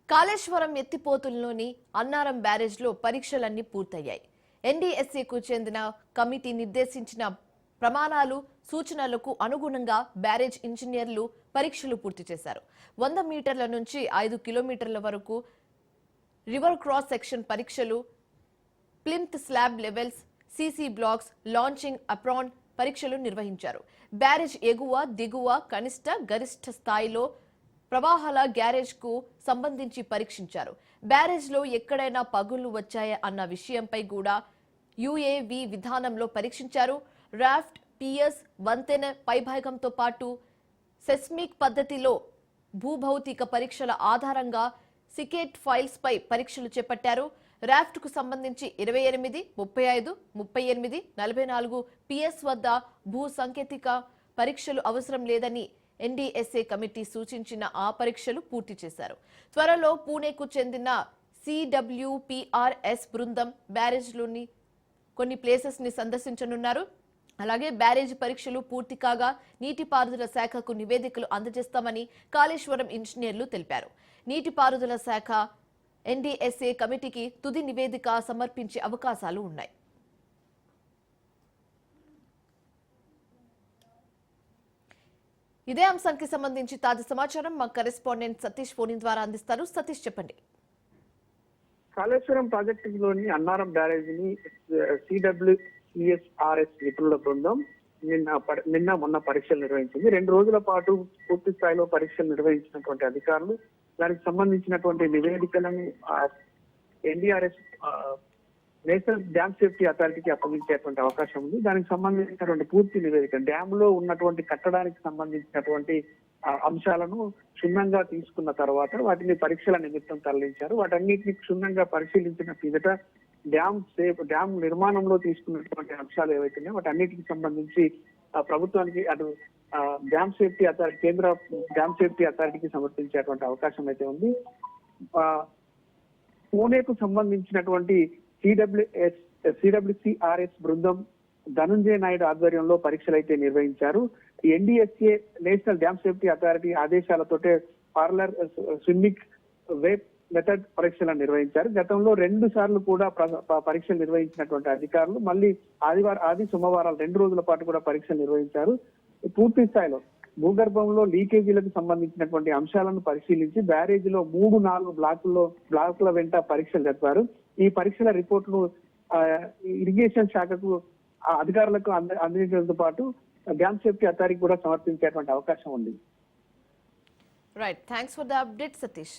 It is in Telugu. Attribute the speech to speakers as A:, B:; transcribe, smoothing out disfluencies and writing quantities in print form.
A: కాళేశ్వరం ఎత్తిపోతుల్లోని అన్నారం బ్యారేజ్లో పరీక్షలన్నీ పూర్తయ్యాయి. ఎన్డీఎస్ఏకు చెందిన కమిటీ నిర్దేశించిన ప్రమాణాలు సూచనలకు అనుగుణంగా బ్యారేజ్ ఇంజనీర్లు పరీక్షలు పూర్తి చేశారు. 100 మీటర్ల నుంచి 5 కిలోమీటర్ల వరకు రివర్ క్రాస్ సెక్షన్ పరీక్షలు, plinth slab levels, CC blocks, launching apron పరీక్షలు నిర్వహించారు. బ్యారేజ్ ఎగువ, దిగువ, కనిష్ట, గరిష్ట స్థాయిలో ప్రవాహాల గ్యారేజ్ కు సంబంధించి పరీక్షించారు. బ్యారేజ్ లో ఎక్కడైనా పగుళ్లు వచ్చాయా అన్న విషయంపై కూడా యుఏవి విధానంలో పరీక్షించారు. రాఫ్ట్, పియర్స్, వంతెన పైభాగంతో పాటు సెస్మిక్ పద్ధతిలో భూభౌతిక పరీక్షల ఆధారంగా సికెట్ ఫైల్స్ పై పరీక్షలు చేపట్టారు. రాఫ్ట్ కు సంబంధించి 28, 35, 38, 44 పిఎస్ వద్ద భూ సాంకేతిక పరీక్షలు అవసరం లేదని ఎన్డీఎస్ఏ కమిటీ సూచించిన ఆ పరీక్షలు పూర్తి చేశారు. త్వరలో పూణేకు చెందిన సిడబ్ల్యూపీఆర్ఎస్ బృందం బ్యారేజ్లోని కొన్ని ప్లేసెస్ ని సందర్శించనున్నారు. అలాగే బ్యారేజ్ పరీక్షలు పూర్తి కాగా నీటిపారుదల శాఖకు నివేదికలు అందజేస్తామని కాళేశ్వరం ఇంజనీర్లు తెలిపారు. నీటిపారుదల శాఖ ఎన్డీఎస్ఏ కమిటీకి తుది నివేదిక సమర్పించే అవకాశాలు ఉన్నాయి. ఇదే అంశానికి సంబంధించి తాజా సమాచారం మా కరెస్పాండెంట్ సతీష్ ఫోన్ ద్వారా అందిస్తారు. సతీష్, చెప్పండి.
B: కాళేశ్వరం ప్రాజెక్టులోని అన్నారం బ్యారేజ్ ని సిడబ్ల్యూసిఎస్ఆర్ఎస్ నిపుణుల బృందం నిన్న మొన్న పరీక్షలు నిర్వహించింది. 2 రోజుల పాటు పూర్తి స్థాయిలో పరీక్షలు నిర్వహించినటువంటి అధికారులు దానికి సంబంధించినటువంటి నివేదికలను ఎన్డీఆర్ఎస్ నేషనల్ డ్యామ్ సేఫ్టీ అథారిటీకి అప్పగించేటువంటి అవకాశం ఉంది. దానికి సంబంధించినటువంటి పూర్తి నివేదిక, డ్యామ్ లో ఉన్నటువంటి కట్టడానికి సంబంధించినటువంటి అంశాలను క్షుణ్ణంగా తీసుకున్న తర్వాత వాటిని పరీక్షల నిమిత్తం తరలించారు. వాటన్నిటిని క్షుణ్ణంగా పరిశీలించిన పిదట డ్యామ్ నిర్మాణంలో తీసుకున్నటువంటి అంశాలు ఏవైతున్నాయో వాటన్నిటికి సంబంధించి ప్రభుత్వానికి అటు డ్యామ్ సేఫ్టీ అథారిటీ, కేంద్ర డ్యామ్ సేఫ్టీ అథారిటీకి సమర్పించేటువంటి అవకాశం అయితే ఉంది. పూణేకు సంబంధించినటువంటి సిడబ్ల్యూసిఆర్ఎస్ బృందం ధనుంజయ నాయుడు ఆధ్వర్యంలో పరీక్షలు అయితే నిర్వహించారు. NDSA national dam safety authority ఆదేశాలతోటే పార్లర్ స్విమ్మింగ్ వేప్ మెథడ్ పరీక్షలను నిర్వహించారు. గతంలో 2 సార్లు కూడా పరీక్షలు నిర్వహించినటువంటి అధికారులు మళ్ళీ ఆది సోమవారాలు 2 రోజుల పాటు కూడా పరీక్షలు నిర్వహించారు. పూర్తి స్థాయిలో భూగర్భంలో లీకేజీలకు సంబంధించినటువంటి అంశాలను పరిశీలించి బ్యారేజ్ లో 3-4 బ్లాకుల వెంట పరీక్షలు జరిపారు. ఈ పరీక్షల రిపోర్టును ఇరిగేషన్ శాఖకు అధికారులకు అందించడంతో పాటు డ్యామ్ సేఫ్టీ అథారిటీ కూడా సమర్పించేటువంటి అవకాశం ఉంది.
A: Right, thanks for the update Satish.